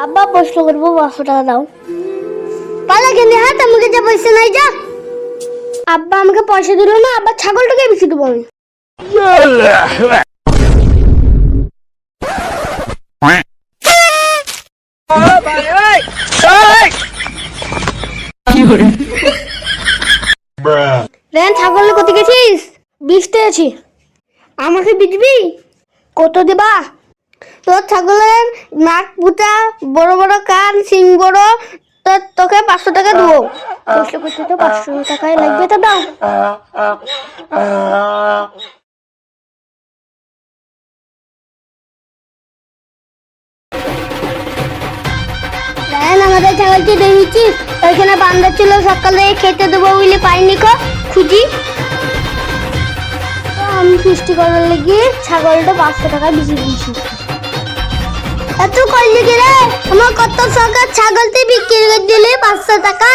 আব্বা প্রশ্ন করবো 500 টাকা দাও। পালা কেনে হাত আমাকে যা পয়সা নাই যা। আব্বা আমাকে পয়সা দিল না, আব্বা ছাগলটাকে বেশি দেবো আমি। ছাগল কত গেছিস? 20তে আছি। আমাকে বিচবি? কত দেবা? তোর ছাগলের নাক পুতা, বড় বড় কান, সিং বড়, তোকে 500 টাকা দেবো। প্রশ্ন করতে তো 500 টাকাই লাগবে, তো দাও। আমাদের ছাগলকে দেখেছিস? ওইখানে বান্দর ছিল, সকালে খেতে দেবো বলে পাইনি, খুঁজি। আমি পুষ্টি করার লেগে ছাগলটা 500 টাকা বেশি দিয়েছি। এত করলি কি রে? আমার কত সরকার ছাগলতে বিক্রি করে দিলে 500 টাকা।